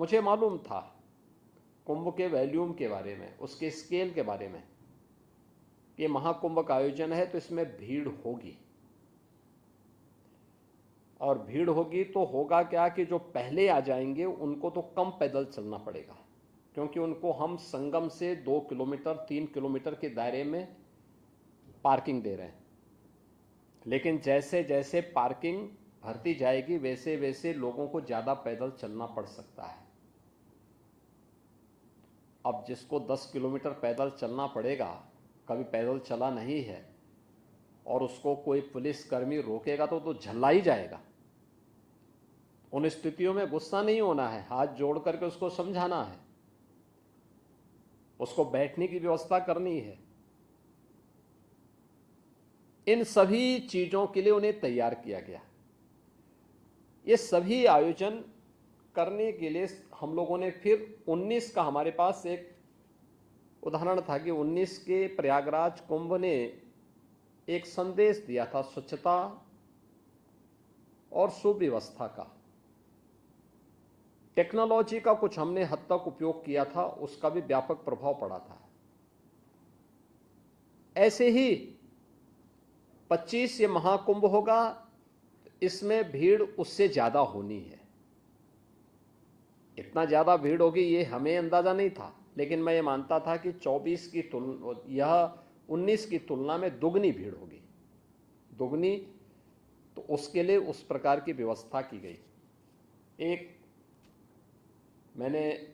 मुझे मालूम था कुंभ के वॉल्यूम के बारे में, उसके स्केल के बारे में, कि महाकुंभ का आयोजन है तो इसमें भीड़ होगी। और भीड़ होगी तो होगा क्या कि जो पहले आ जाएंगे उनको तो कम पैदल चलना पड़ेगा, क्योंकि उनको हम संगम से 2 किलोमीटर 3 किलोमीटर के दायरे में पार्किंग दे रहे हैं। लेकिन जैसे जैसे पार्किंग भरती जाएगी वैसे वैसे लोगों को ज़्यादा पैदल चलना पड़ सकता है। अब जिसको 10 किलोमीटर पैदल चलना पड़ेगा, कभी पैदल चला नहीं है, और उसको कोई पुलिसकर्मी रोकेगा तो झल्ला ही जाएगा। उन स्थितियों में गुस्सा नहीं होना है, हाथ जोड़ करके उसको समझाना है, उसको बैठने की व्यवस्था करनी है। इन सभी चीजों के लिए उन्हें तैयार किया गया। ये सभी आयोजन करने के लिए हम लोगों ने फिर 19 का, हमारे पास एक उदाहरण था कि 19 के प्रयागराज कुंभ ने एक संदेश दिया था स्वच्छता और सुव्यवस्था का। टेक्नोलॉजी का कुछ हमने हद तक उपयोग किया था, उसका भी व्यापक प्रभाव पड़ा था। ऐसे ही 25 ये महाकुंभ होगा, इसमें भीड़ उससे ज्यादा होनी है। इतना ज्यादा भीड़ होगी ये हमें अंदाजा नहीं था, लेकिन मैं ये मानता था कि 24 की तुलना, यह 19 की तुलना में दुगनी भीड़ होगी, दुगनी। तो उसके लिए उस प्रकार की व्यवस्था की गई। एक मैंने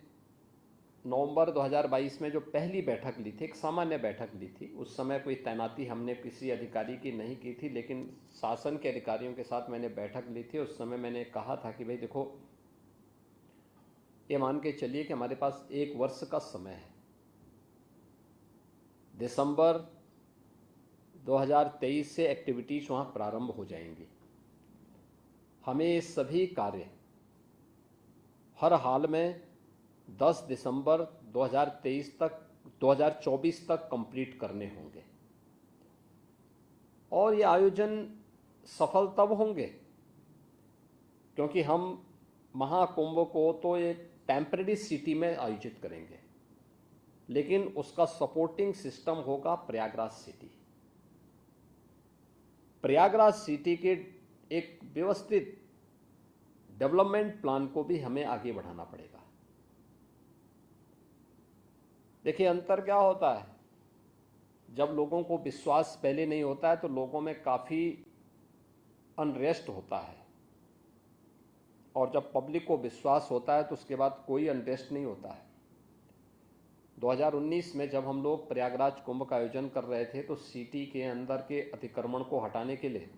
नवंबर 2022 में जो पहली बैठक ली थी, एक सामान्य बैठक ली थी, उस समय कोई तैनाती हमने किसी अधिकारी की नहीं की थी, लेकिन शासन के अधिकारियों के साथ मैंने बैठक ली थी। उस समय मैंने कहा था कि भाई देखो, ये मान के चलिए कि हमारे पास 1 वर्ष का समय है। दिसंबर 2023 से एक्टिविटीज वहाँ प्रारंभ हो जाएंगी। हमें ये सभी कार्य हर हाल में 10 दिसंबर 2024 तक कंप्लीट करने होंगे। और ये आयोजन सफल तब होंगे क्योंकि हम महाकुंभ को तो एक टेम्परेरी सिटी में आयोजित करेंगे, लेकिन उसका सपोर्टिंग सिस्टम होगा प्रयागराज सिटी। प्रयागराज सिटी के एक व्यवस्थित डेवलपमेंट प्लान को भी हमें आगे बढ़ाना पड़ेगा। देखिए, अंतर क्या होता है, जब लोगों को विश्वास पहले नहीं होता है तो लोगों में काफ़ी अनरेस्ट होता है, और जब पब्लिक को विश्वास होता है तो उसके बाद कोई अनरेस्ट नहीं होता है। 2019 में जब हम लोग प्रयागराज कुंभ का आयोजन कर रहे थे तो सिटी के अंदर के अतिक्रमण को हटाने के लिए,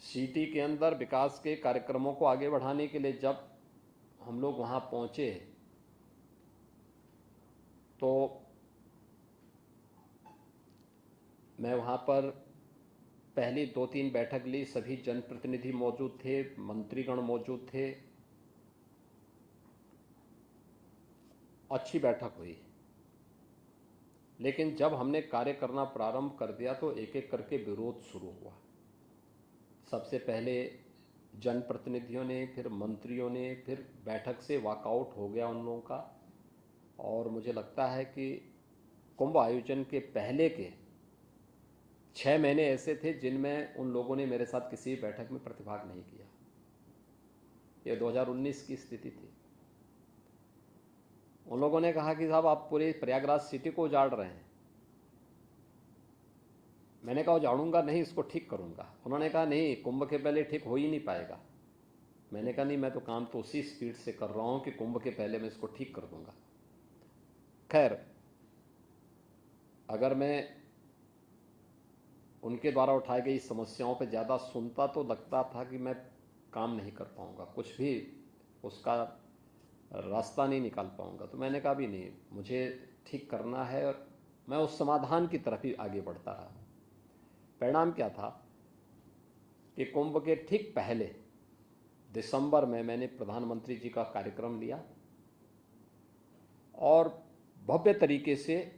सिटी के अंदर विकास के कार्यक्रमों को आगे बढ़ाने के लिए जब हम लोग वहाँ पहुँचे तो मैं वहाँ पर पहली 2-3 बैठक ली, सभी जनप्रतिनिधि मौजूद थे, मंत्रीगण मौजूद थे, अच्छी बैठक हुई। लेकिन जब हमने कार्य करना प्रारंभ कर दिया तो एक एक करके विरोध शुरू हुआ। सबसे पहले जनप्रतिनिधियों ने, फिर मंत्रियों ने, फिर बैठक से वॉकआउट हो गया उन लोगों का। और मुझे लगता है कि कुंभ आयोजन के पहले के 6 महीने ऐसे थे जिनमें उन लोगों ने मेरे साथ किसी बैठक में प्रतिभाग नहीं किया। यह 2019 की स्थिति थी। उन लोगों ने कहा कि साहब आप पूरे प्रयागराज सिटी को उजाड़ रहे हैं। मैंने कहा उजाड़ूंगा नहीं, इसको ठीक करूंगा। उन्होंने कहा नहीं, कुंभ के पहले ठीक हो ही नहीं पाएगा। मैंने कहा नहीं, मैं तो काम तो उसी स्पीड से कर रहा हूं कि कुंभ के पहले मैं इसको ठीक कर दूंगा। खैर, अगर मैं उनके द्वारा उठाई गई समस्याओं पर ज़्यादा सुनता तो लगता था कि मैं काम नहीं कर पाऊंगा, कुछ भी उसका रास्ता नहीं निकाल पाऊंगा। तो मैंने कहा भी नहीं, मुझे ठीक करना है, और मैं उस समाधान की तरफ ही आगे बढ़ता रहा। परिणाम क्या था कि कुंभ के ठीक पहले दिसंबर में मैंने प्रधानमंत्री जी का कार्यक्रम लिया और भव्य तरीके से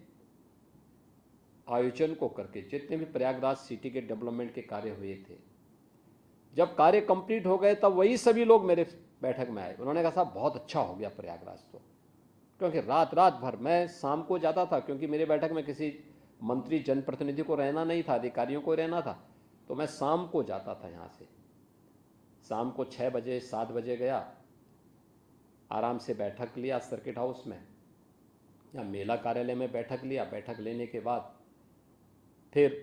आयोजन को करके जितने भी प्रयागराज सिटी के डेवलपमेंट के कार्य हुए थे, जब कार्य कंप्लीट हो गए तब वही सभी लोग बैठक में आए। उन्होंने कहा साहब बहुत अच्छा हो गया प्रयागराज तो, क्योंकि रात रात भर मैं शाम को जाता था, क्योंकि मेरी बैठक में किसी मंत्री जनप्रतिनिधि को रहना नहीं था, अधिकारियों को रहना था, तो मैं शाम को जाता था यहाँ से। शाम को 6 बजे 7 बजे गया, आराम से बैठक लिया सर्किट हाउस में या मेला कार्यालय में बैठक लिया। बैठक लेने के बाद फिर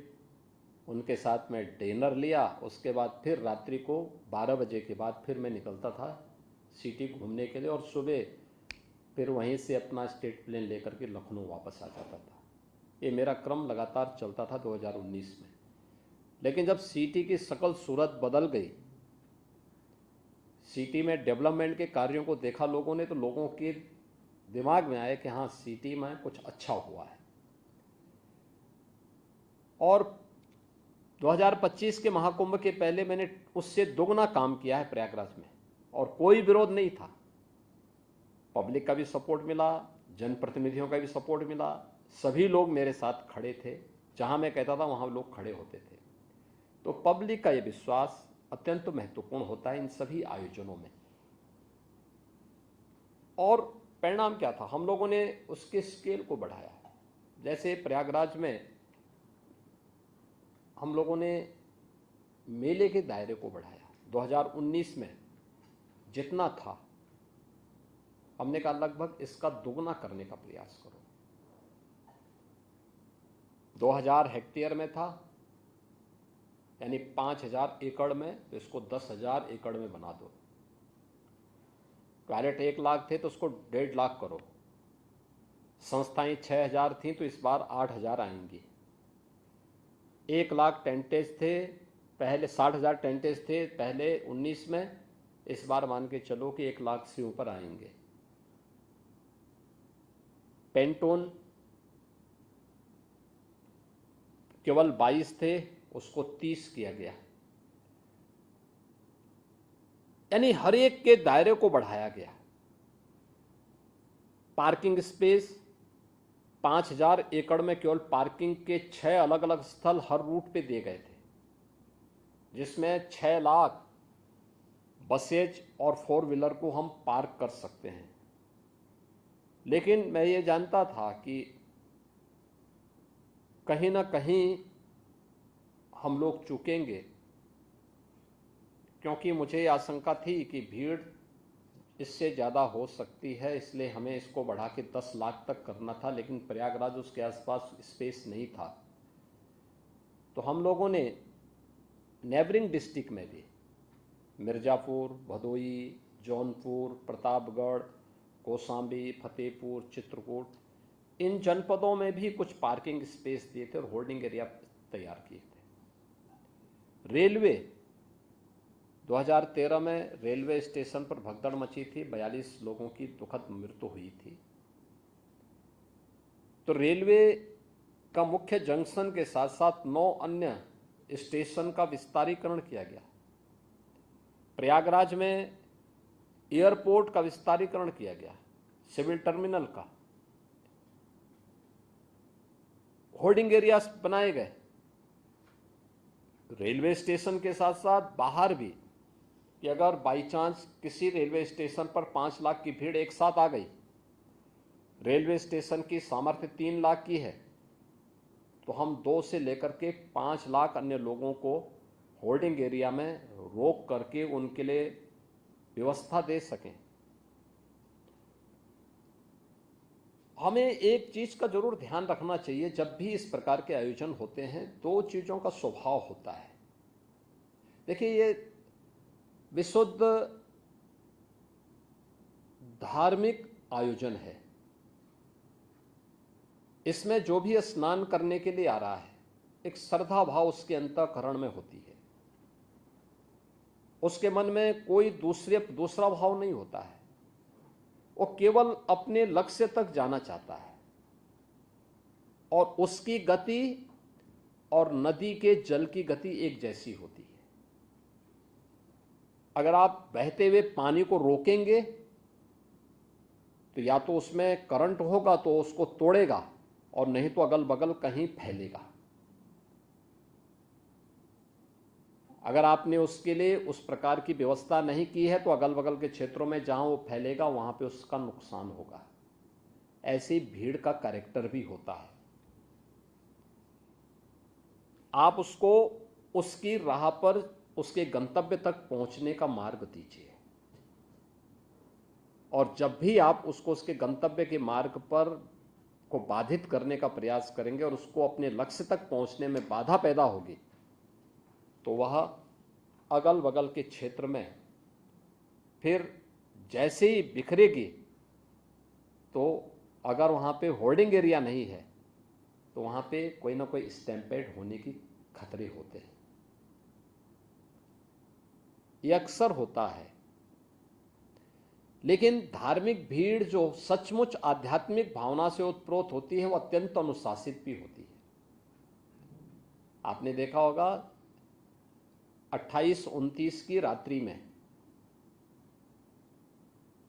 उनके साथ में डिनर लिया। उसके बाद फिर रात्रि को 12 बजे के बाद फिर मैं निकलता था सिटी घूमने के लिए, और सुबह फिर वहीं से अपना स्टेट प्लेन लेकर के लखनऊ वापस आ जाता था। ये मेरा क्रम लगातार चलता था 2019 में। लेकिन जब सिटी की शकल सूरत बदल गई, सिटी में डेवलपमेंट के कार्यों को देखा लोगों ने, तो लोगों के दिमाग में आया कि हाँ सिटी में कुछ अच्छा हुआ है। और 2025 के महाकुंभ के पहले मैंने उससे दोगुना काम किया है प्रयागराज में, और कोई विरोध नहीं था। पब्लिक का भी सपोर्ट मिला, जनप्रतिनिधियों का भी सपोर्ट मिला, सभी लोग मेरे साथ खड़े थे। जहां मैं कहता था वहां लोग खड़े होते थे। तो पब्लिक का ये विश्वास अत्यंत महत्वपूर्ण होता है इन सभी आयोजनों में। और परिणाम क्या था, हम लोगों ने उसके स्केल को बढ़ाया। जैसे प्रयागराज में हम लोगों ने मेले के दायरे को बढ़ाया। 2019 में जितना था, हमने कहा लगभग इसका दुगना करने का प्रयास करो। 2000 हेक्टेयर में था, यानी 5000 एकड़ में, तो इसको 10,000 एकड़ में बना दो। टॉयलेट 1 लाख थे तो उसको 1.5 लाख करो। संस्थाएं 6000 थीं तो इस बार 8000 आएंगी। 1 लाख टेंटेज थे पहले, 60,000 टेंटेज थे पहले 19 में, इस बार मान के चलो कि 1 लाख से ऊपर आएंगे। पेंटोन केवल 22 थे, उसको 30 किया गया। यानी हर एक के दायरे को बढ़ाया गया। पार्किंग स्पेस 5000 एकड़ में केवल पार्किंग के 6 अलग अलग स्थल हर रूट पे दिए गए थे, जिसमें 6 लाख बसेज और 4 व्हीलर को हम पार्क कर सकते हैं। लेकिन मैं ये जानता था कि कहीं ना कहीं हम लोग चूकेंगे, क्योंकि मुझे आशंका थी कि भीड़ इससे ज़्यादा हो सकती है, इसलिए हमें इसको बढ़ा के 10 लाख तक करना था। लेकिन प्रयागराज उसके आसपास स्पेस नहीं था, तो हम लोगों ने नेबरिंग डिस्ट्रिक्ट में भी मिर्ज़ापुर, भदोई, जौनपुर, प्रतापगढ़, कौशाम्बी, फतेहपुर, चित्रकूट, इन जनपदों में भी कुछ पार्किंग स्पेस दिए थे और होल्डिंग एरिया तैयार किए थे। रेलवे 2013 में रेलवे स्टेशन पर भगदड़ मची थी, 42 लोगों की दुखद मृत्यु हुई थी। तो रेलवे का मुख्य जंक्शन के साथ साथ 9 अन्य स्टेशन का विस्तारीकरण किया गया। प्रयागराज में एयरपोर्ट का विस्तारीकरण किया गया, सिविल टर्मिनल का, होल्डिंग एरियाज बनाए गए। रेलवे स्टेशन के साथ साथ बाहर भी, कि अगर बाई चांस किसी रेलवे स्टेशन पर 5 लाख की भीड़ एक साथ आ गई, रेलवे स्टेशन की सामर्थ्य 3 लाख की है, तो हम 2 से लेकर के 5 लाख अन्य लोगों को होल्डिंग एरिया में रोक करके उनके लिए व्यवस्था दे सकें। हमें एक चीज का जरूर ध्यान रखना चाहिए, जब भी इस प्रकार के आयोजन होते हैं 2 चीजों का स्वभाव होता है। देखिए, ये विशुद्ध धार्मिक आयोजन है। इसमें जो भी स्नान करने के लिए आ रहा है, एक श्रद्धा भाव उसके अंतःकरण में होती है। उसके मन में कोई दूसरा भाव नहीं होता है। वो केवल अपने लक्ष्य तक जाना चाहता है, और उसकी गति और नदी के जल की गति एक जैसी होती है। अगर आप बहते हुए पानी को रोकेंगे तो या तो उसमें करंट होगा तो उसको तोड़ेगा, और नहीं तो अगल बगल कहीं फैलेगा। अगर आपने उसके लिए उस प्रकार की व्यवस्था नहीं की है तो अगल बगल के क्षेत्रों में जहां वो फैलेगा वहां पे उसका नुकसान होगा। ऐसी भीड़ का कैरेक्टर भी होता है। आप उसको उसकी राह पर उसके गंतव्य तक पहुंचने का मार्ग दीजिए, और जब भी आप उसको उसके गंतव्य के मार्ग पर को बाधित करने का प्रयास करेंगे और उसको अपने लक्ष्य तक पहुंचने में बाधा पैदा होगी, तो वह अगल बगल के क्षेत्र में फिर जैसे ही बिखरेगी, तो अगर वहां पे होल्डिंग एरिया नहीं है तो वहां पे कोई ना कोई स्टैम्पेड होने की खतरे होते हैं। यह अक्सर होता है। लेकिन धार्मिक भीड़ जो सचमुच आध्यात्मिक भावना से उत्प्रोत होती है वो अत्यंत अनुशासित भी होती है। आपने देखा होगा 28-29 की रात्रि में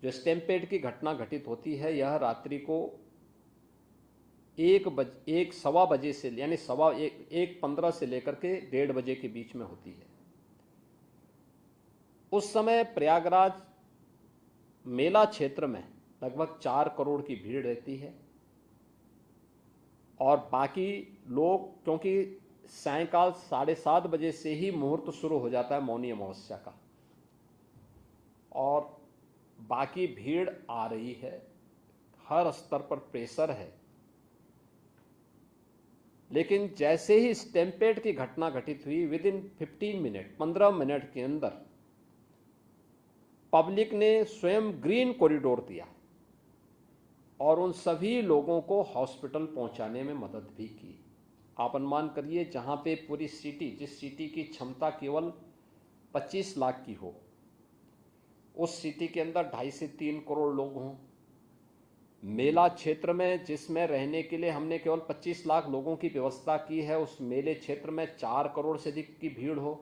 जो स्टैम्पेड की घटना घटित होती है, यह रात्रि को 1-1:15 से यानी 1:15 से लेकर के 1:30 बजे के बीच में होती है। उस समय प्रयागराज मेला क्षेत्र में लगभग 4 करोड़ की भीड़ रहती है, और बाकी लोग, क्योंकि सायंकाल 7:30 बजे से ही मुहूर्त शुरू हो जाता है मौनी अमावस्या का, और बाकी भीड़ आ रही है, हर स्तर पर प्रेशर है। लेकिन जैसे ही स्टैम्पेड की घटना घटित हुई, विद इन 15 मिनट के अंदर पब्लिक ने स्वयं ग्रीन कॉरिडोर दिया और उन सभी लोगों को हॉस्पिटल पहुंचाने में मदद भी की। आप अनुमान करिए, जहां पे पूरी सिटी, जिस सिटी की क्षमता केवल 25 लाख की हो, उस सिटी के अंदर 2.5 से 3 करोड़ लोग हों। मेला क्षेत्र में जिसमें रहने के लिए हमने केवल 25 लाख लोगों की व्यवस्था की है, उस मेले क्षेत्र में 4 करोड़ से अधिक की भीड़ हो,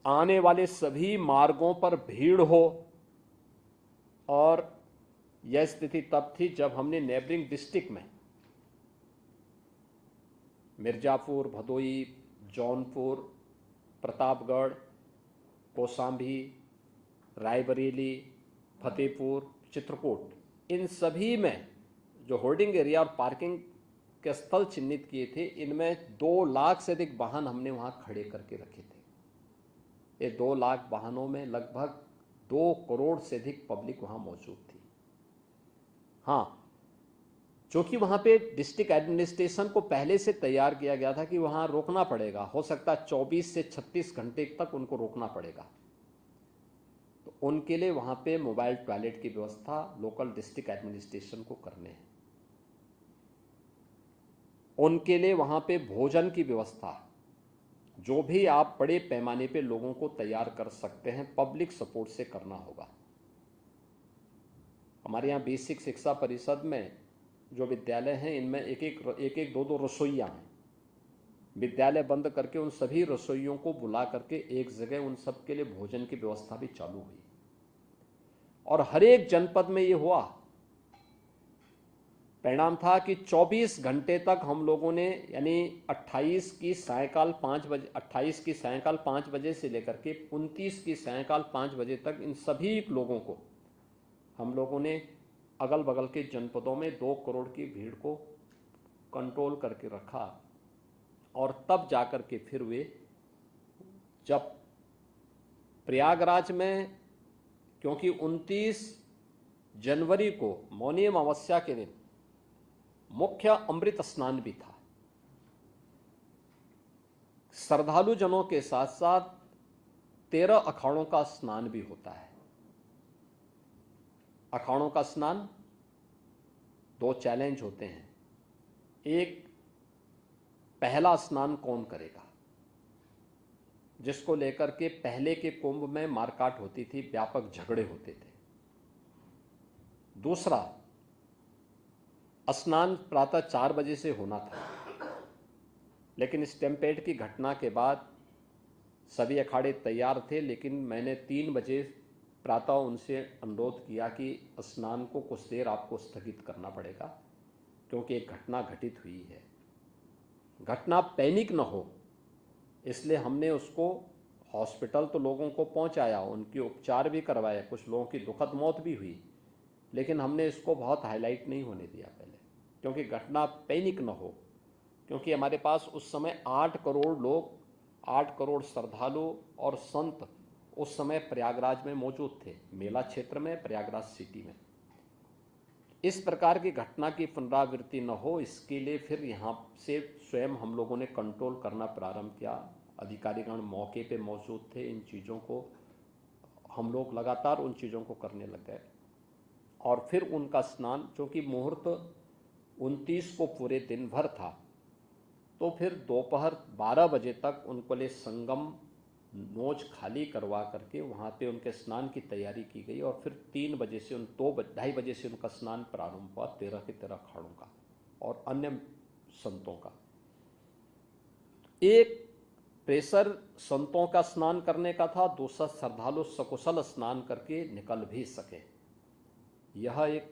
आने वाले सभी मार्गों पर भीड़ हो। और यह स्थिति तब थी जब हमने नेबरिंग डिस्ट्रिक्ट में मिर्जापुर, भदोई, जौनपुर, प्रतापगढ़, कौशाम्बी, रायबरेली, फतेहपुर, चित्रकूट, इन सभी में जो होल्डिंग एरिया और पार्किंग के स्थल चिन्हित किए थे, इनमें 2 लाख से अधिक वाहन हमने वहां खड़े करके रखे थे। ये 2 लाख वाहनों में लगभग 2 करोड़ से अधिक पब्लिक वहां मौजूद थी। हाँ, क्योंकि वहां पे डिस्ट्रिक्ट एडमिनिस्ट्रेशन को पहले से तैयार किया गया था कि वहां रोकना पड़ेगा, हो सकता है 24 से 36 घंटे तक उनको रोकना पड़ेगा, तो उनके लिए वहां पे मोबाइल टॉयलेट की व्यवस्था लोकल डिस्ट्रिक्ट एडमिनिस्ट्रेशन को करने हैं। उनके लिए वहां पे भोजन की व्यवस्था, जो भी आप बड़े पैमाने पे लोगों को तैयार कर सकते हैं, पब्लिक सपोर्ट से करना होगा। हमारे यहाँ बेसिक शिक्षा परिषद में जो विद्यालय हैं, इनमें एक 2 रसोइया हैं। विद्यालय बंद करके उन सभी रसोइयों को बुला करके एक जगह उन सब के लिए भोजन की व्यवस्था भी चालू हुई, और हर एक जनपद में ये हुआ। परिणाम था कि 24 घंटे तक हम लोगों ने, यानी 28 की सायंकाल 5 बजे से लेकर के 29 की सायंकाल 5 बजे तक इन सभी लोगों को हम लोगों ने अगल बगल के जनपदों में 2 करोड़ की भीड़ को कंट्रोल करके रखा। और तब जाकर के फिर वे, जब प्रयागराज में, क्योंकि 29 जनवरी को मौनी अमावस्या के दिन मुख्य अमृत स्नान भी था, श्रद्धालु जनों के साथ साथ 13 अखाड़ों का स्नान भी होता है। अखाड़ों का स्नान 2 चैलेंज होते हैं। एक, पहला स्नान कौन करेगा, जिसको लेकर के पहले के कुंभ में मारकाट होती थी, व्यापक झगड़े होते थे। दूसरा, स्नान प्रातः 4 बजे से होना था, लेकिन स्टैम्पेड की घटना के बाद सभी अखाड़े तैयार थे, लेकिन मैंने 3 बजे प्रातः उनसे अनुरोध किया कि स्नान को कुछ देर आपको स्थगित करना पड़ेगा, क्योंकि एक घटना घटित हुई है। घटना पैनिक न हो, इसलिए हमने उसको हॉस्पिटल तो लोगों को पहुंचाया, उनके उपचार भी करवाए, कुछ लोगों की दुखद मौत भी हुई, लेकिन हमने इसको बहुत हाईलाइट नहीं होने दिया पहले, क्योंकि घटना पैनिक न हो। क्योंकि हमारे पास उस समय 8 करोड़ लोग, 8 करोड़ श्रद्धालु और संत उस समय प्रयागराज में मौजूद थे, मेला क्षेत्र में, प्रयागराज सिटी में। इस प्रकार की घटना की पुनरावृत्ति न हो, इसके लिए फिर यहाँ से स्वयं हम लोगों ने कंट्रोल करना प्रारंभ किया। अधिकारीगण मौके पे मौजूद थे, इन चीज़ों को हम लोग लगातार उन चीज़ों को करने लग गए। और फिर उनका स्नान, चूँकि मुहूर्त 29 को पूरे दिन भर था, तो फिर दोपहर 12 बजे तक उनको लिए संगम नोच खाली करवा करके वहाँ पे उनके स्नान की तैयारी की गई। और फिर 3 बजे से 2-2:30 बजे से उनका स्नान प्रारंभ हुआ, 13 के 13 अखाड़ों का और अन्य संतों का। एक प्रेशर संतों का स्नान करने का था, दूसरा श्रद्धालु सकुशल स्नान करके निकल भी सके, यह एक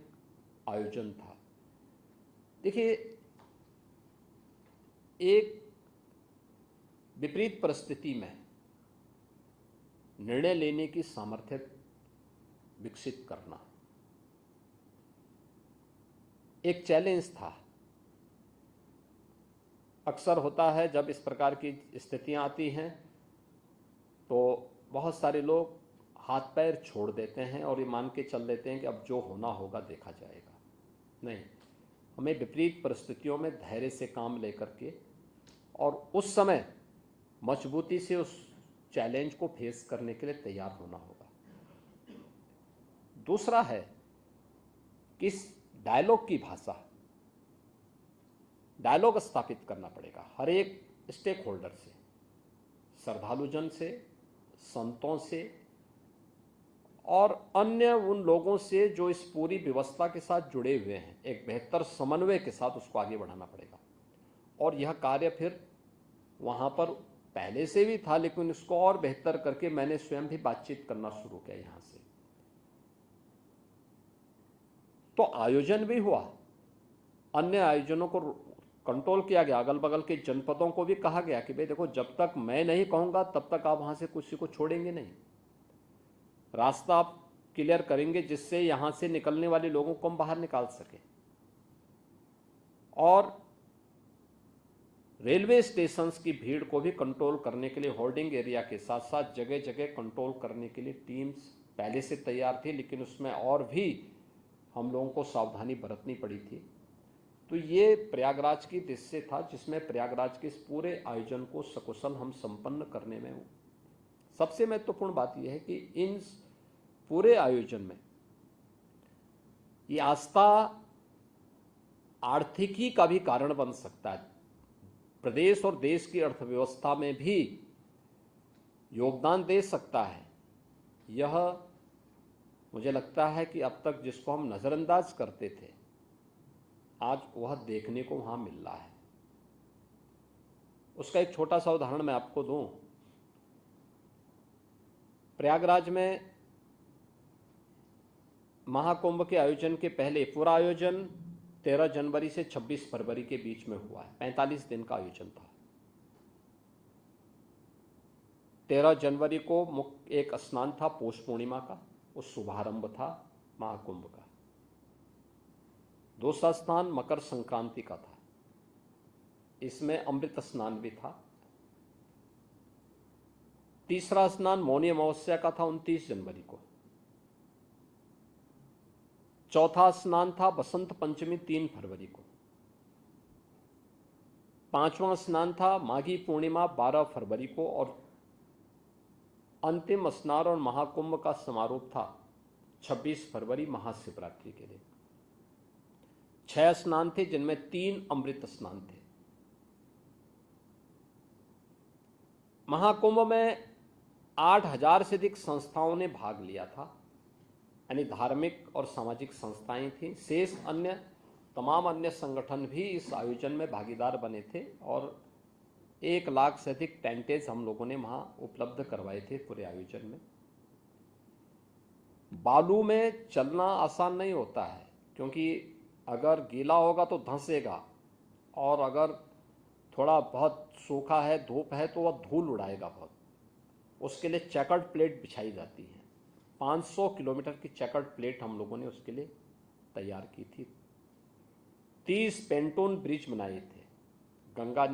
आयोजन था। देखिए, एक विपरीत परिस्थिति में निर्णय लेने की सामर्थ्य विकसित करना एक चैलेंज था। अक्सर होता है जब इस प्रकार की स्थितियां आती हैं तो बहुत सारे लोग हाथ पैर छोड़ देते हैं और ये मान के चल देते हैं कि अब जो होना होगा देखा जाएगा। नहीं, हमें विपरीत परिस्थितियों में धैर्य से काम लेकर के और उस समय मजबूती से उस चैलेंज को फेस करने के लिए तैयार होना होगा। दूसरा है कि इस डायलॉग की भाषा, डायलॉग स्थापित करना पड़ेगा हर एक स्टेक होल्डर से, श्रद्धालुजन से, संतों से और अन्य उन लोगों से जो इस पूरी व्यवस्था के साथ जुड़े हुए हैं। एक बेहतर समन्वय के साथ उसको आगे बढ़ाना पड़ेगा। और यह कार्य फिर वहाँ पर पहले से भी था, लेकिन इसको और बेहतर करके मैंने स्वयं भी बातचीत करना शुरू किया यहाँ से। तो आयोजन भी हुआ, अन्य आयोजनों को कंट्रोल किया गया, अगल बगल के जनपदों को भी कहा गया कि भाई देखो, जब तक मैं नहीं कहूँगा तब तक आप वहाँ से किसी को छोड़ेंगे नहीं, रास्ता आप क्लियर करेंगे जिससे यहाँ से निकलने वाले लोगों को हम बाहर निकाल सकें। और रेलवे स्टेशंस की भीड़ को भी कंट्रोल करने के लिए होल्डिंग एरिया के साथ साथ जगह जगह कंट्रोल करने के लिए टीम्स पहले से तैयार थी, लेकिन उसमें और भी हम लोगों को सावधानी बरतनी पड़ी थी। तो ये प्रयागराज की दृश्य था जिसमें प्रयागराज के इस पूरे आयोजन को सकुशल हम संपन्न करने में सबसे महत्वपूर्ण बात यह है कि इन पूरे आयोजन में ये आस्था आर्थिकी का भी कारण बन सकता है, प्रदेश और देश की अर्थव्यवस्था में भी योगदान दे सकता है। यह मुझे लगता है कि अब तक जिसको हम नज़रअंदाज करते थे, आज वह देखने को वहाँ मिल रहा है। उसका एक छोटा सा उदाहरण मैं आपको दूं। प्रयागराज में महाकुंभ के आयोजन के पहले पूरा आयोजन 13 जनवरी से 26 फरवरी के बीच में हुआ है, 45 दिन का आयोजन था। 13 जनवरी को मुख्य एक स्नान था पौष पूर्णिमा का, उस शुभारंभ था महाकुंभ का। दूसरा स्नान मकर संक्रांति का था, इसमें अमृत स्नान भी था। तीसरा स्नान मौनी अमावस्या का था 29 जनवरी को। चौथा स्नान था बसंत पंचमी 3 फरवरी को। पांचवां स्नान था माघी पूर्णिमा 12 फरवरी को। और अंतिम स्नान और महाकुंभ का समारोह था 26 फरवरी महाशिवरात्रि के दिन। 6 स्नान थे जिनमें 3 अमृत स्नान थे। महाकुंभ में 8,000 से अधिक संस्थाओं ने भाग लिया था, यानी धार्मिक और सामाजिक संस्थाएं थीं। शेष अन्य तमाम अन्य संगठन भी इस आयोजन में भागीदार बने थे और 1 लाख से अधिक टेंटेज हम लोगों ने वहां उपलब्ध करवाए थे पूरे आयोजन में। बालू में चलना आसान नहीं होता है, क्योंकि अगर गीला होगा तो धंसेगा और अगर थोड़ा बहुत सूखा है, धूप है, तो वह धूल उड़ाएगा बहुत। उसके लिए चेकर्ड प्लेट बिछाई जाती है। 500 किलोमीटर की चेकर्ड प्लेट हम लोगों ने उसके लिए तैयार की थी। 30 पेंटून ब्रिज बनाए थे गंगा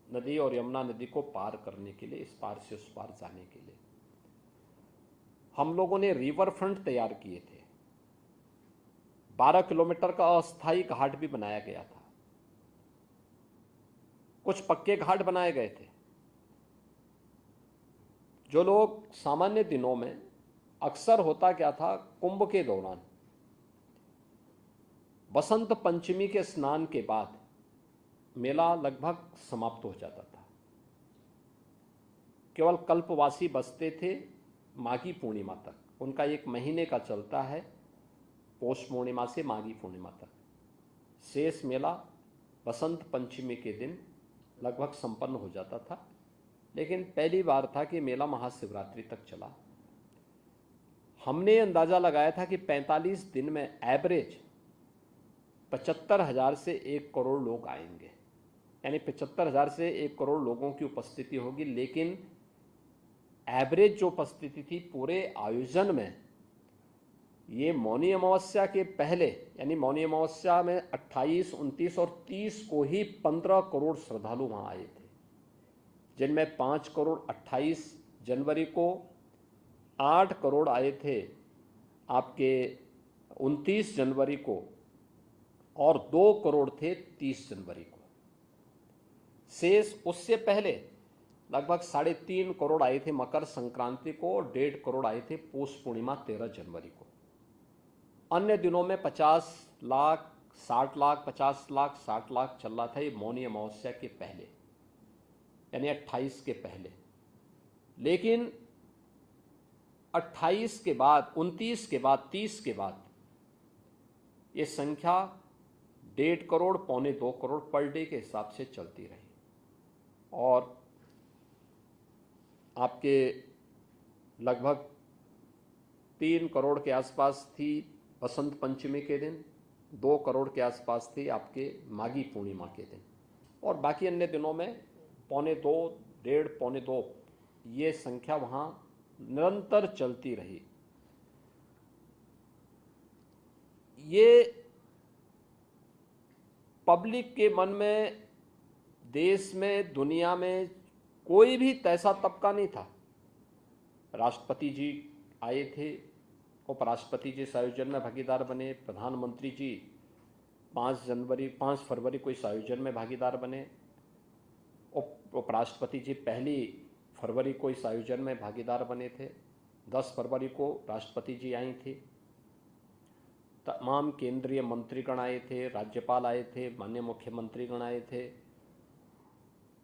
नदी और यमुना नदी को पार करने के लिए, इस पार से उस पार जाने के लिए। हम लोगों ने रिवर फ्रंट तैयार किए थे। 12 किलोमीटर का अस्थायी घाट भी बनाया गया था। कुछ पक्के घाट बनाए गए थे। जो लोग सामान्य दिनों में, अक्सर होता क्या था, कुंभ के दौरान बसंत पंचमी के स्नान के बाद मेला लगभग समाप्त हो जाता था। केवल कल्पवासी बसते थे माघी पूर्णिमा तक। उनका एक महीने का चलता है, पौष पूर्णिमा से माघी पूर्णिमा तक। शेष मेला बसंत पंचमी के दिन लगभग संपन्न हो जाता था। लेकिन पहली बार था कि मेला महाशिवरात्रि तक चला। हमने अंदाजा लगाया था कि 45 दिन में एवरेज 75,000 से 1 करोड़ लोग आएंगे, यानी 75,000 से 1 करोड़ लोगों की उपस्थिति होगी। लेकिन एवरेज जो उपस्थिति थी पूरे आयोजन में, ये मौनी अमावस्या के पहले, यानी मौनी अमावस्या में 28, 29 और 30 को ही 15 करोड़ श्रद्धालु वहां आए थे, जिनमें 5 करोड़ 28 जनवरी को, 8 करोड़ आए थे आपके 29 जनवरी को, और 2 करोड़ थे 30 जनवरी को। शेष उससे पहले लगभग 3.5 करोड़ आए थे मकर संक्रांति को, और 1.5 करोड़ आए थे पौष पूर्णिमा 13 जनवरी को। अन्य दिनों में 50 लाख, 60 लाख, 50 लाख, 60 लाख चल रहा था। ये मौनी अमावस्या के पहले, यानी 28 के पहले। लेकिन 28 के बाद, 29 के बाद, 30 के बाद ये संख्या 1.5 करोड़, 1.25 करोड़ पर डे के हिसाब से चलती रही। और आपके लगभग 3 करोड़ के आसपास थी बसंत पंचमी के दिन, 2 करोड़ के आसपास थी आपके माघी पूर्णिमा के दिन, और बाकी अन्य दिनों में 1.25, 1.5, 1.25 ये संख्या वहाँ निरंतर चलती रही। ये पब्लिक के मन में, देश में, दुनिया में कोई भी ऐसा तबका नहीं था। राष्ट्रपति जी आए थे, उपराष्ट्रपति जी इस आयोजन में भागीदार बने, प्रधानमंत्री जी 5 फरवरी को इस आयोजन में भागीदार बने, उपराष्ट्रपति जी 1 फरवरी को इस आयोजन में भागीदार बने थे, 10 फरवरी को राष्ट्रपति जी आई थी, तमाम केंद्रीय मंत्रीगण आए थे, राज्यपाल आए थे, माननीय मुख्यमंत्रीगण आए थे,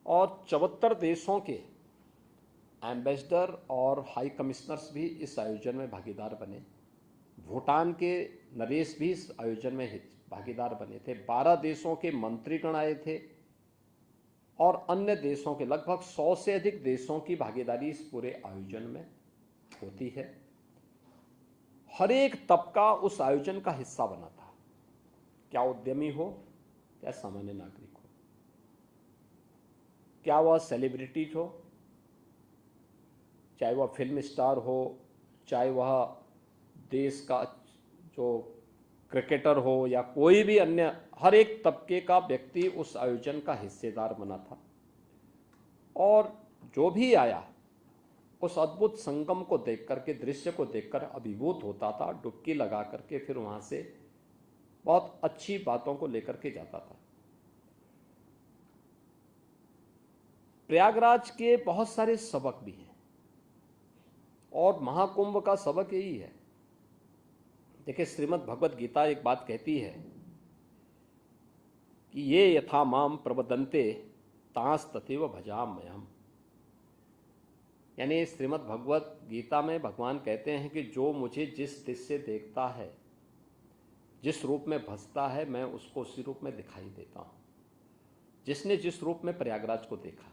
और 74 देशों के एम्बेसडर और हाई कमिश्नर्स भी इस आयोजन में भागीदार बने। भूटान के नरेश भी इस आयोजन में भागीदार बने थे। 12 देशों के मंत्रीगण आए थे, और अन्य देशों के लगभग 100 से अधिक देशों की भागीदारी इस पूरे आयोजन में होती है। हर एक तबका उस आयोजन का हिस्सा बना था, क्या उद्यमी हो, क्या सामान्य नागरिक हो, क्या वह सेलिब्रिटीज हो, चाहे वह फिल्म स्टार हो, चाहे वह देश का जो क्रिकेटर हो, या कोई भी अन्य, हर एक तबके का व्यक्ति उस आयोजन का हिस्सेदार बना था। और जो भी आया उस अद्भुत संगम को देख करके, दृश्य को देखकर अभिभूत होता था, डुबकी लगा करके फिर वहां से बहुत अच्छी बातों को लेकर के जाता था। प्रयागराज के बहुत सारे सबक भी हैं, और महाकुंभ का सबक यही है। देखिए, श्रीमद् भगवत गीता एक बात कहती है कि ये यथा माम प्रवदन्ते तांस तथैव भजाम्यहम्। यानी श्रीमद् भगवत गीता में भगवान कहते हैं कि जो मुझे जिस दृष्टि से देखता है, जिस रूप में भजता है, मैं उसको उसी रूप में दिखाई देता हूँ। जिसने जिस रूप में प्रयागराज को देखा,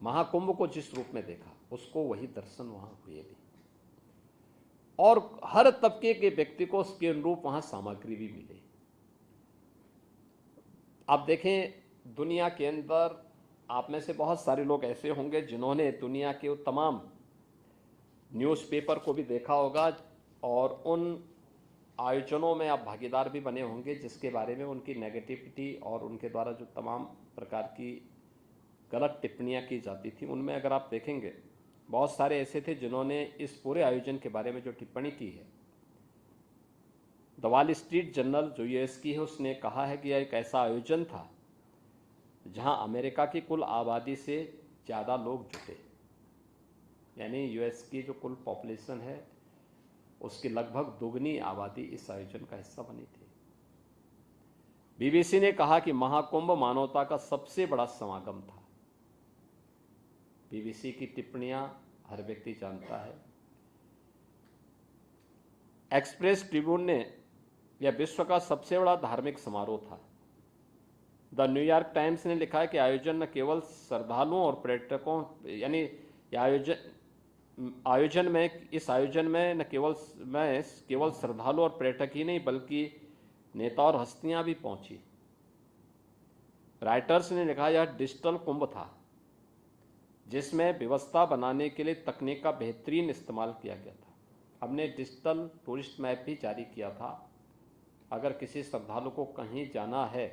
महाकुंभ को जिस रूप में देखा, उसको वही दर्शन वहां हुए भी, और हर तबके के व्यक्ति को उसके अनुरूप वहां सामग्री भी मिले। आप देखें, दुनिया के अंदर आप में से बहुत सारे लोग ऐसे होंगे जिन्होंने दुनिया के तमाम न्यूज़पेपर को भी देखा होगा और उन आयोजनों में आप भागीदार भी बने होंगे जिसके बारे में उनकी नेगेटिविटी और उनके द्वारा जो तमाम प्रकार की गलत टिप्पणियां की जाती थी, उनमें अगर आप देखेंगे बहुत सारे ऐसे थे जिन्होंने इस पूरे आयोजन के बारे में जो टिप्पणी की है। द वॉल स्ट्रीट जर्नल जो यूएस की है, उसने कहा है कि यह एक ऐसा आयोजन था जहां अमेरिका की कुल आबादी से ज़्यादा लोग जुटे, यानी यूएस की जो कुल पॉपुलेशन है उसकी लगभग दोगुनी आबादी इस आयोजन का हिस्सा बनी थी। बीबीसी ने कहा कि महाकुंभ मानवता का सबसे बड़ा समागम था। बीबीसी की टिप्पणियां हर व्यक्ति जानता है। एक्सप्रेस ट्रिब्यून ने यह विश्व का सबसे बड़ा धार्मिक समारोह था। द न्यूयॉर्क टाइम्स ने लिखा है कि आयोजन न केवल श्रद्धालुओं और पर्यटकों, यानी इस आयोजन में न केवल श्रद्धालु और पर्यटक ही नहीं बल्कि नेता और हस्तियां भी पहुंची। राइटर्स ने लिखा यह डिजिटल कुंभ था जिसमें व्यवस्था बनाने के लिए तकनीक का बेहतरीन इस्तेमाल किया गया था। हमने डिजिटल टूरिस्ट मैप भी जारी किया था। अगर किसी श्रद्धालु को कहीं जाना है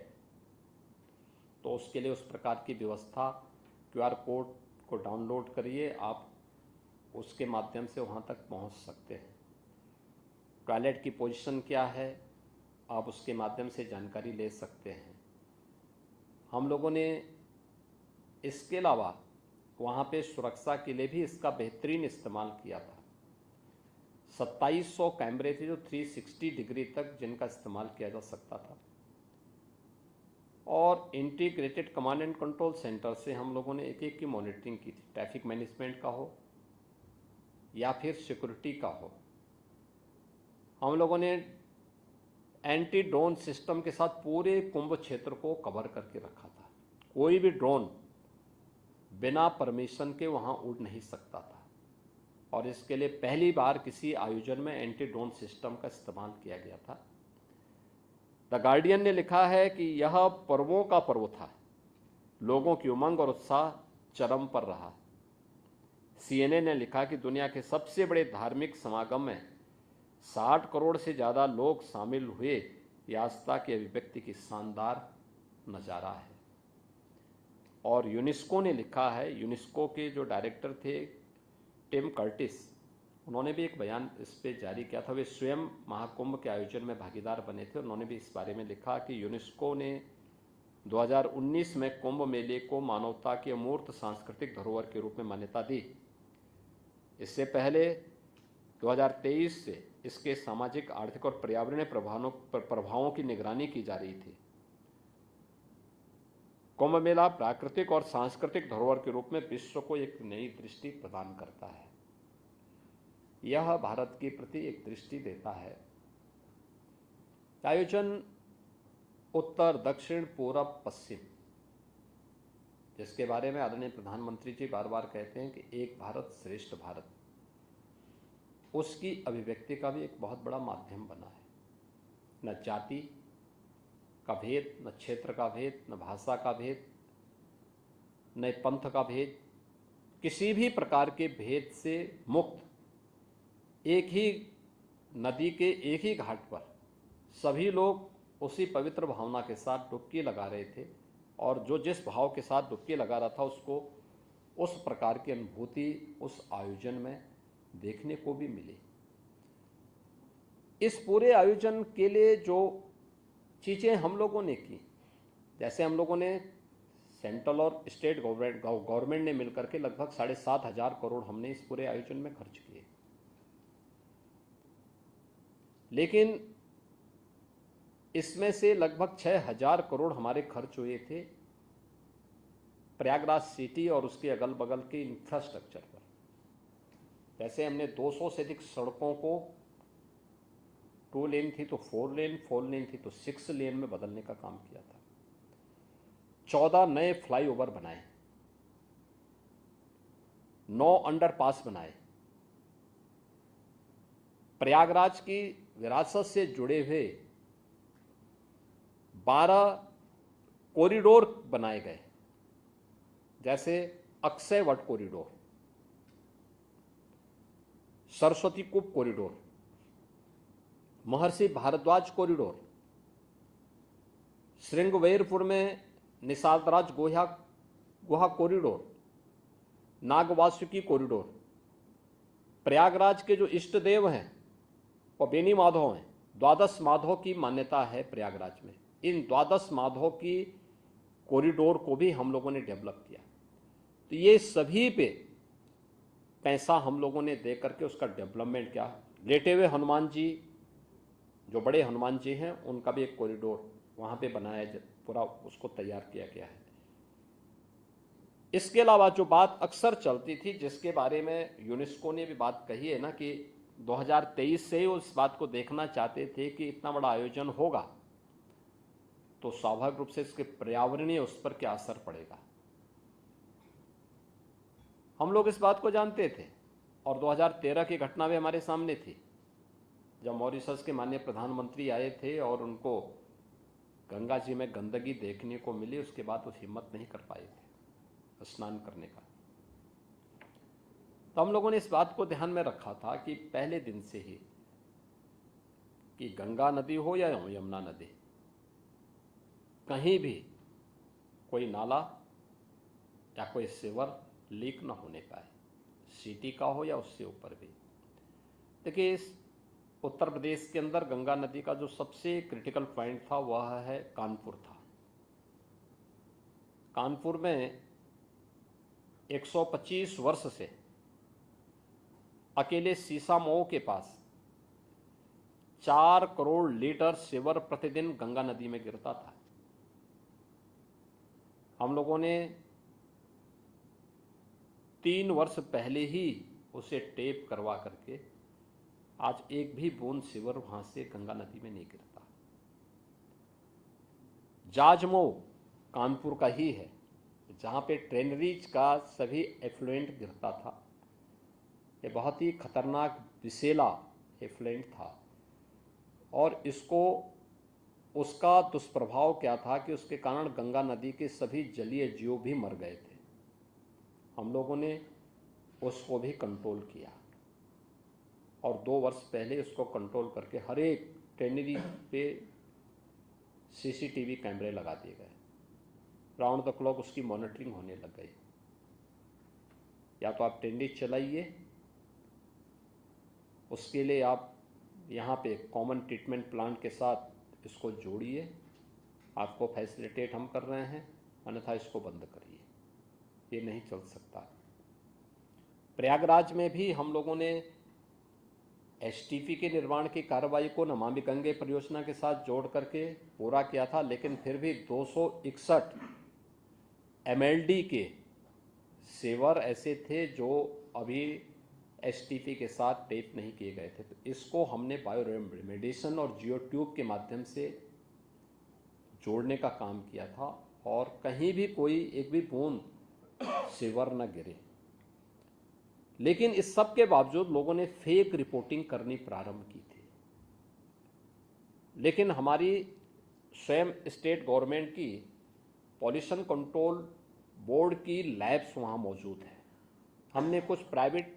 तो उसके लिए उस प्रकार की व्यवस्था, क्यूआर कोड को डाउनलोड करिए, आप उसके माध्यम से वहाँ तक पहुँच सकते हैं। टॉयलेट की पोजीशन क्या है, आप उसके माध्यम से जानकारी ले सकते हैं। हम लोगों ने इसके अलावा वहाँ पे सुरक्षा के लिए भी इसका बेहतरीन इस्तेमाल किया था। 2700 कैमरे थे जो 360 डिग्री तक जिनका इस्तेमाल किया जा सकता था, और integrated command and control centre से हम लोगों ने एक एक की मॉनिटरिंग की थी। ट्रैफिक मैनेजमेंट का हो या फिर सिक्योरिटी का हो। हम लोगों ने एंटी ड्रोन सिस्टम के साथ पूरे कुंभ क्षेत्र को कवर करके रखा था। कोई भी ड्रोन बिना परमिशन के वहां उड़ नहीं सकता था, और इसके लिए पहली बार किसी आयोजन में एंटी ड्रोन सिस्टम का इस्तेमाल किया गया था। द गार्डियन ने लिखा है कि यह पर्वों का पर्व था, लोगों की उमंग और उत्साह चरम पर रहा। सीएनए ने लिखा कि दुनिया के सबसे बड़े धार्मिक समागम में 60 करोड़ से ज़्यादा लोग शामिल हुए। यह आस्था की अभिव्यक्ति की शानदार नज़ारा है। और यूनेस्को ने लिखा है, यूनेस्को के जो डायरेक्टर थे टिम कर्टिस, उन्होंने भी एक बयान इस पर जारी किया था। वे स्वयं महाकुंभ के आयोजन में भागीदार बने थे। उन्होंने भी इस बारे में लिखा कि यूनेस्को ने 2019 में कुंभ मेले को मानवता के अमूर्त सांस्कृतिक धरोहर के रूप में मान्यता दी। इससे पहले 2023 से इसके सामाजिक, आर्थिक और पर्यावरणीय प्रभावों की निगरानी की जा रही थी। कुंभ मेला प्राकृतिक और सांस्कृतिक धरोहर के रूप में विश्व को एक नई दृष्टि प्रदान करता है। यह भारत के प्रति एक दृष्टि देता है। आयोजन उत्तर, दक्षिण, पूरब, पश्चिम, जिसके बारे में आदरणीय प्रधानमंत्री जी बार बार कहते हैं कि एक भारत श्रेष्ठ भारत, उसकी अभिव्यक्ति का भी एक बहुत बड़ा माध्यम बना है। न जाति का भेद, न क्षेत्र का भेद, न भाषा का भेद, न पंथ का भेद, किसी भी प्रकार के भेद से मुक्त एक ही नदी के एक ही घाट पर सभी लोग उसी पवित्र भावना के साथ डुबकी लगा रहे थे, और जो जिस भाव के साथ डुबकी लगा रहा था उसको उस प्रकार की अनुभूति उस आयोजन में देखने को भी मिली। इस पूरे आयोजन के लिए जो चीज़ें हम लोगों ने की, जैसे हम लोगों ने सेंट्रल और स्टेट गवर्नमेंट ने मिलकर के लगभग 7,500 करोड़ हमने इस पूरे आयोजन में खर्च किए। लेकिन इसमें से लगभग 6,000 करोड़ हमारे खर्च हुए थे प्रयागराज सिटी और उसके अगल बगल के इंफ्रास्ट्रक्चर पर। जैसे हमने 200 से अधिक सड़कों को 2 लेन थी तो 4 लेन, 4 लेन थी तो 6 लेन में बदलने का काम किया था। 14 नए फ्लाईओवर बनाए, 9 अंडरपास बनाए, प्रयागराज की विरासत से जुड़े हुए 12 कॉरिडोर बनाए गए, जैसे Akshay Vat corridor, Saraswati Koop corridor, Maharshi Bharadwaj corridor, Shringverpur में निषादराज गुहा कॉरिडोर, नागवासुकी कॉरिडोर, प्रयागराज के जो इष्ट देव हैं वो बेनी माधव हैं, 12 माधव की मान्यता है प्रयागराज में। इन 12 माधव की कॉरिडोर को भी हम लोगों ने डेवलप किया। तो ये सभी पे पैसा हम लोगों ने दे करके उसका डेवलपमेंट किया। लेटे हुए हनुमान जी, जो बड़े हनुमान जी हैं, उनका भी एक कॉरिडोर वहाँ पे बनाया, पूरा उसको तैयार किया गया है। इसके अलावा जो बात अक्सर चलती थी, जिसके बारे में यूनेस्को ने भी बात कही है ना, कि 2023 से ही उस बात को देखना चाहते थे कि इतना बड़ा आयोजन होगा तो स्वाभाविक रूप से इसके पर्यावरणीय उस पर क्या असर पड़ेगा। हम लोग इस बात को जानते थे और 2013 की घटना भी हमारे सामने थी, जब मॉरिशस के माननीय प्रधानमंत्री आए थे और उनको गंगा जी में गंदगी देखने को मिली। उसके बाद वो हिम्मत नहीं कर पाए थे स्नान करने का। तो हम लोगों ने इस बात को ध्यान में रखा था कि पहले दिन से ही, कि गंगा नदी हो या यमुना नदी, कहीं भी कोई नाला या कोई सीवर लीक ना होने पाए, सिटी का हो या उससे ऊपर भी। देखिए, इस उत्तर प्रदेश के अंदर गंगा नदी का जो सबसे क्रिटिकल पॉइंट था वह है कानपुर था। कानपुर में 125 वर्ष से अकेले सीसामऊ के पास 4 करोड़ लीटर सीवर प्रतिदिन गंगा नदी में गिरता था। हम लोगों ने 3 वर्ष पहले ही उसे टेप करवा करके आज एक भी बूंद सीवर वहां से गंगा नदी में नहीं गिरता। जाजमऊ कानपुर का ही है, जहां पे ट्रेनरीज का सभी एफ्लुएंट गिरता था। ये बहुत ही खतरनाक विषैला एफ्लुएंट था और इसको, उसका दुष्प्रभाव क्या था कि उसके कारण गंगा नदी के सभी जलीय जीव भी मर गए थे। हम लोगों ने उसको भी कंट्रोल किया और 2 वर्ष पहले उसको कंट्रोल करके हर एक ट्रेनरी पे सीसीटीवी कैमरे लगा दिए गए। राउंड द क्लॉक उसकी मॉनिटरिंग होने लग गई। या तो आप ट्रेनरी चलाइए, उसके लिए आप यहाँ पे कॉमन ट्रीटमेंट प्लांट के साथ इसको जोड़िए, आपको फैसिलिटेट हम कर रहे हैं, अन्यथा इसको बंद करिए, ये नहीं चल सकता। प्रयागराज में भी हम लोगों ने एसटीपी के निर्माण की कार्रवाई को नमामि गंगे परियोजना के साथ जोड़ करके पूरा किया था, लेकिन फिर भी 261 एमएलडी के सेवर ऐसे थे जो अभी एसटीपी के साथ टेप नहीं किए गए थे। तो इसको हमने बायो रेमेडिएशन और जियो ट्यूब के माध्यम से जोड़ने का काम किया था और कहीं भी कोई एक भी बूंद सेवर न गिरे। लेकिन इस सब के बावजूद लोगों ने फेक रिपोर्टिंग करनी प्रारंभ की थी। लेकिन हमारी स्वयं स्टेट गवर्नमेंट की पॉल्यूशन कंट्रोल बोर्ड की लैब्स वहाँ मौजूद है। हमने कुछ प्राइवेट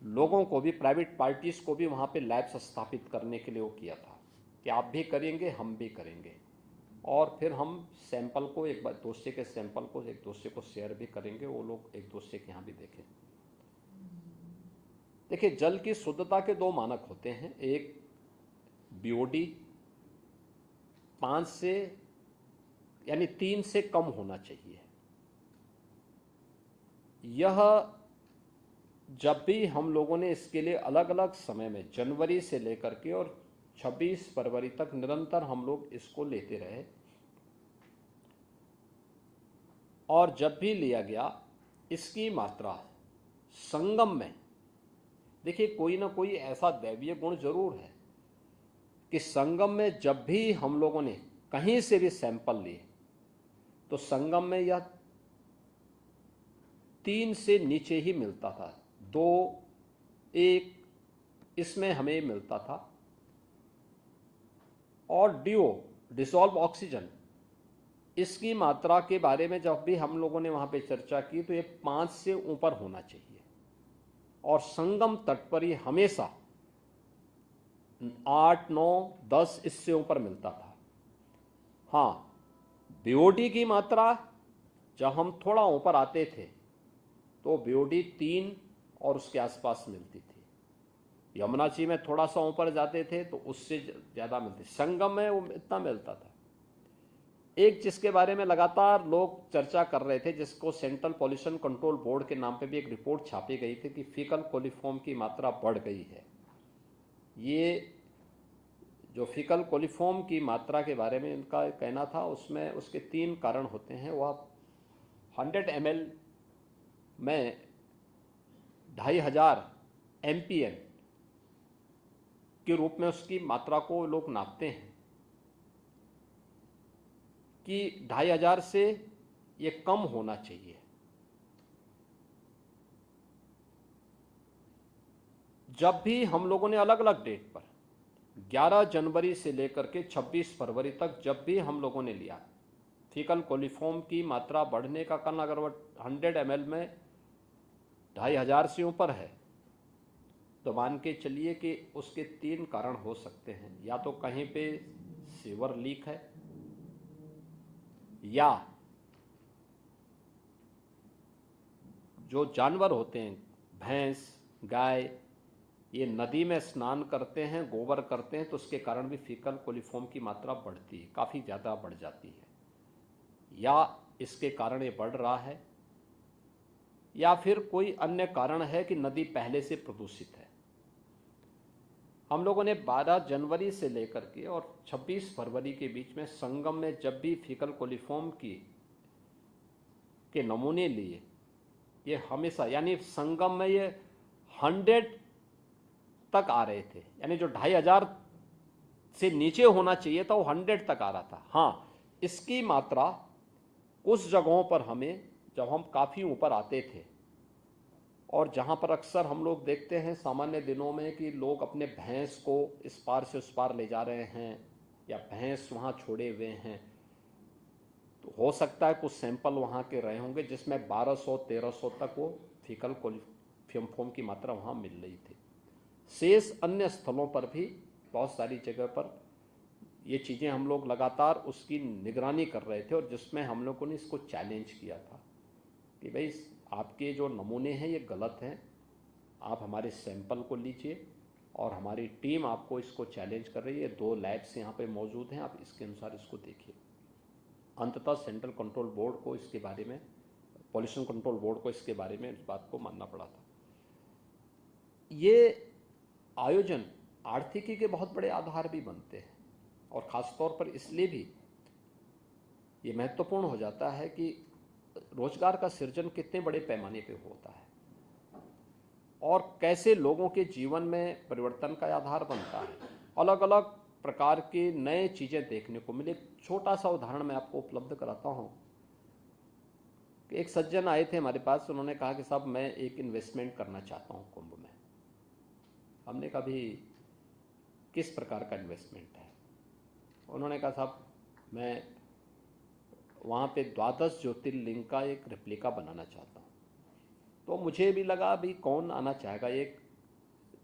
लोगों को भी, प्राइवेट पार्टीज को भी वहाँ पे लैब्स स्थापित करने के लिए वो किया था कि आप भी करेंगे, हम भी करेंगे, और फिर हम सैंपल को एक दूसरे के सैंपल को एक दूसरे को शेयर भी करेंगे, वो लोग एक दूसरे के यहाँ भी देखें। देखिए, जल की शुद्धता के 2 मानक होते हैं। एक बीओडी 5 से यानी 3 से कम होना चाहिए। यह जब भी हम लोगों ने इसके लिए अलग अलग समय में जनवरी से लेकर के और 26 फरवरी तक निरंतर हम लोग इसको लेते रहे, और जब भी लिया गया इसकी मात्रा संगम में, देखिए कोई ना कोई ऐसा दैवीय गुण जरूर है कि संगम में जब भी हम लोगों ने कहीं से भी सैंपल लिए तो संगम में यह 3 से नीचे ही मिलता था। 2, 1 इसमें हमें मिलता था। और डीओ डिसॉल्व ऑक्सीजन, इसकी मात्रा के बारे में जब भी हम लोगों ने वहाँ पे चर्चा की तो ये 5 से ऊपर होना चाहिए, और संगम तट पर ये हमेशा 8, 9, 10 इससे ऊपर मिलता था। हाँ, बीओडी की मात्रा जब हम थोड़ा ऊपर आते थे तो बीओडी 3 और उसके आसपास मिलती थी। यमुना जी में थोड़ा सा ऊपर जाते थे तो उससे ज़्यादा मिलती, संगम में वो इतना मिलता था। एक जिसके बारे में लगातार लोग चर्चा कर रहे थे, जिसको सेंट्रल पॉल्यूशन कंट्रोल बोर्ड के नाम पे भी एक रिपोर्ट छापी गई थी कि फीकल कोलिफॉर्म की मात्रा बढ़ गई है। ये जो फीकल कोलिफॉर्म की मात्रा के बारे में इनका कहना था, उसमें उसके 3 कारण होते हैं। वह 100 ml में 2500 MPN के रूप में उसकी मात्रा को लोग नापते हैं कि 2500 से ये कम होना चाहिए। जब भी हम लोगों ने अलग अलग डेट पर 11 जनवरी से लेकर के 26 फरवरी तक जब भी हम लोगों ने लिया फीकल कोलिफॉर्म की मात्रा बढ़ने का कारण, अगर वह 100 ml में 2500 से ऊपर है तो मान के चलिए कि उसके 3 कारण हो सकते हैं। या तो कहीं पे सीवर लीक है, या जो जानवर होते हैं, भैंस, गाय, ये नदी में स्नान करते हैं, गोबर करते हैं, तो उसके कारण भी फीकल कोलिफॉर्म की मात्रा बढ़ती है, काफ़ी ज़्यादा बढ़ जाती है। या इसके कारण ये बढ़ रहा है, या फिर कोई अन्य कारण है कि नदी पहले से प्रदूषित है। हम लोगों ने 12 जनवरी से लेकर के और 26 फरवरी के बीच में संगम में जब भी फीकल कोलिफॉर्म के नमूने लिए, ये हमेशा, यानी संगम में ये 100 तक आ रहे थे, यानी जो 2500 से नीचे होना चाहिए था वो 100 तक आ रहा था। हाँ, इसकी मात्रा उस जगहों पर हमें, जब हम काफ़ी ऊपर आते थे और जहाँ पर अक्सर हम लोग देखते हैं सामान्य दिनों में कि लोग अपने भैंस को इस पार से उस पार ले जा रहे हैं या भैंस वहाँ छोड़े हुए हैं, तो हो सकता है कुछ सैंपल वहाँ के रहे होंगे जिसमें 1200-1300 तक वो फीकल कोलिफॉर्म की मात्रा वहाँ मिल रही थी। शेष अन्य स्थलों पर भी बहुत सारी जगह पर ये चीज़ें हम लोग लगातार उसकी निगरानी कर रहे थे, और जिसमें हम लोगों ने इसको चैलेंज किया था कि भाई आपके जो नमूने हैं ये गलत हैं, आप हमारे सैंपल को लीजिए, और हमारी टीम आपको इसको चैलेंज कर रही है। 2 लैब्स यहाँ पे मौजूद हैं, आप इसके अनुसार इसको देखिए। अंततः सेंट्रल कंट्रोल बोर्ड को इसके बारे में, पॉल्यूशन कंट्रोल बोर्ड को इसके बारे में इस बात को मानना पड़ा था। ये आयोजन आर्थिकी के बहुत बड़े आधार भी बनते हैं, और ख़ासतौर पर इसलिए भी ये महत्वपूर्ण हो जाता है कि रोजगार का सृजन कितने बड़े पैमाने पे होता है और कैसे लोगों के जीवन में परिवर्तन का आधार बनता है। अलग अलग प्रकार के नए चीज़ें देखने को मिले। छोटा सा उदाहरण मैं आपको उपलब्ध कराता हूँ कि एक सज्जन आए थे हमारे पास, उन्होंने कहा कि साहब मैं एक इन्वेस्टमेंट करना चाहता हूँ कुंभ में। हमने कहा भी किस प्रकार का इन्वेस्टमेंट है? उन्होंने कहा साहब मैं वहाँ पे 12 ज्योतिर्लिंग का एक रेप्लिका बनाना चाहता हूँ। तो मुझे भी लगा अभी कौन आना चाहेगा, एक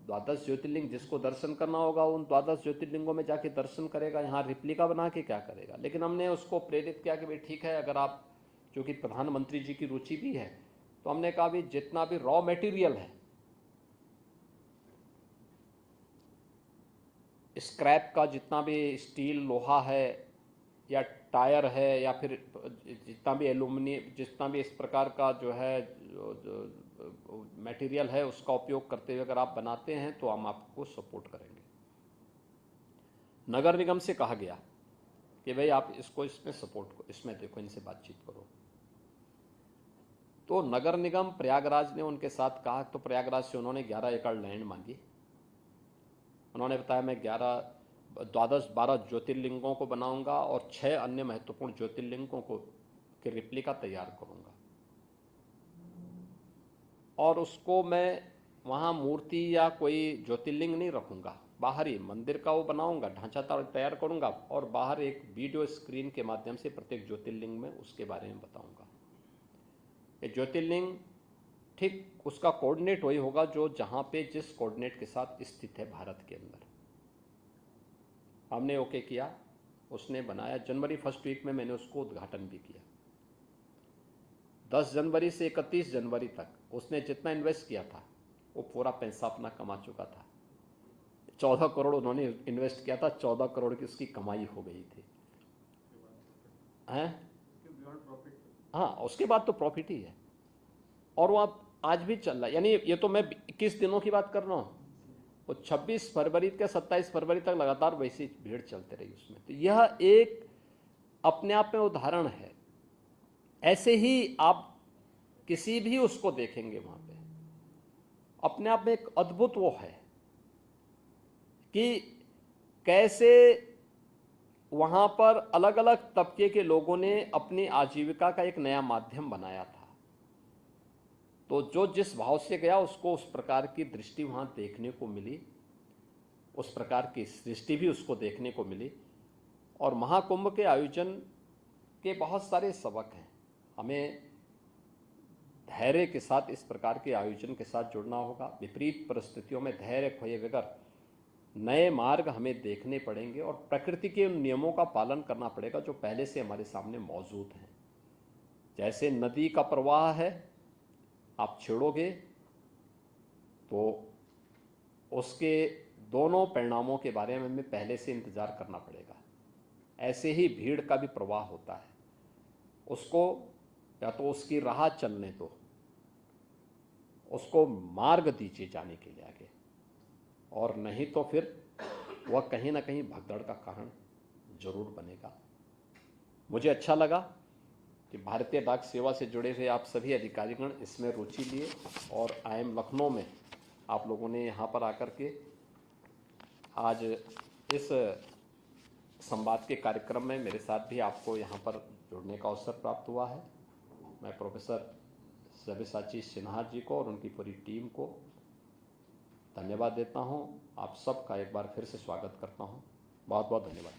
12 ज्योतिर्लिंग जिसको दर्शन करना होगा उन 12 ज्योतिर्लिंगों में जाके दर्शन करेगा, यहाँ रेप्लिका बना के क्या करेगा। लेकिन हमने उसको प्रेरित किया कि भाई ठीक है, अगर आप, क्योंकि प्रधानमंत्री जी की रुचि भी है, तो हमने कहा भी जितना भी रॉ मटेरियल है, स्क्रैप का जितना भी स्टील, लोहा है या टायर है, या फिर जितना भी एल्यूमिनियम, जितना भी इस प्रकार का जो है जो मटेरियल है, उसका उपयोग करते हुए अगर आप बनाते हैं तो हम आपको सपोर्ट करेंगे। नगर निगम से कहा गया कि भाई आप इसको इसमें सपोर्ट करो, इसमें देखो, इनसे बातचीत करो। तो नगर निगम प्रयागराज ने उनके साथ कहा, तो प्रयागराज से उन्होंने 11 एकड़ लैंड मांगी। उन्होंने बताया मैं 12 ज्योतिर्लिंगों को बनाऊंगा और 6 अन्य महत्वपूर्ण ज्योतिर्लिंगों को के रेप्लिका तैयार करूंगा, और उसको मैं वहाँ मूर्ति या कोई ज्योतिर्लिंग नहीं रखूंगा, बाहर ही मंदिर का वो बनाऊंगा, ढांचा तैयार करूंगा और बाहर एक वीडियो स्क्रीन के माध्यम से प्रत्येक ज्योतिर्लिंग में उसके बारे में बताऊंगा। ये ज्योतिर्लिंग ठीक उसका कोऑर्डिनेट वही होगा जो जहां पे जिस कोऑर्डिनेट के साथ स्थित है भारत के अंदर। हमने ओके किया, उसने बनाया। जनवरी फर्स्ट वीक में मैंने उसको उद्घाटन भी किया। 10 जनवरी से 31 जनवरी तक उसने जितना इन्वेस्ट किया था वो पूरा पैसा अपना कमा चुका था। 14 करोड़ उन्होंने इन्वेस्ट किया था, 14 करोड़ की उसकी कमाई हो गई थी। हैं? हाँ, उसके बाद तो प्रॉफिट ही है और वो आज भी चल रहा है। यानी ये तो मैं 21 दिनों की बात कर रहा हूँ, वो 26 फरवरी के 27 फरवरी तक लगातार वैसी भीड़ चलते रही उसमें। तो यह एक अपने आप में उदाहरण है। ऐसे ही आप किसी भी उसको देखेंगे वहां पे, अपने आप में एक अद्भुत वो है कि कैसे वहां पर अलग अलग तबके के लोगों ने अपनी आजीविका का एक नया माध्यम बनाया था। तो जो जिस भाव से गया उसको उस प्रकार की दृष्टि वहां देखने को मिली, उस प्रकार की सृष्टि भी उसको देखने को मिली। और महाकुंभ के आयोजन के बहुत सारे सबक हैं। हमें धैर्य के साथ इस प्रकार के आयोजन के साथ जुड़ना होगा। विपरीत परिस्थितियों में धैर्य खोए बगैर नए मार्ग हमें देखने पड़ेंगे और प्रकृति के उन नियमों का पालन करना पड़ेगा जो पहले से हमारे सामने मौजूद हैं। जैसे नदी का प्रवाह है, आप छेड़ोगे तो उसके दोनों परिणामों के बारे में हमें पहले से इंतजार करना पड़ेगा। ऐसे ही भीड़ का भी प्रवाह होता है, उसको या तो उसकी राह चलने दो, उसको मार्ग दीजिए जाने के लिए आगे, और नहीं तो फिर वह कहीं ना कहीं भगदड़ का कारण जरूर बनेगा। मुझे अच्छा लगा कि भारतीय डाक सेवा से जुड़े हुए आप सभी अधिकारीगण इसमें रुचि लिए और IIM लखनऊ में आप लोगों ने यहाँ पर आकर के आज इस संवाद के कार्यक्रम में मेरे साथ भी आपको यहाँ पर जुड़ने का अवसर प्राप्त हुआ है। मैं प्रोफेसर सब्यसाची सिन्हा जी को और उनकी पूरी टीम को धन्यवाद देता हूँ। आप सबका एक बार फिर से स्वागत करता हूँ। बहुत बहुत धन्यवाद।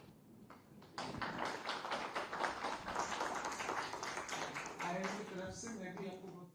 IIM की तरफ से मैं भी आपको बहुत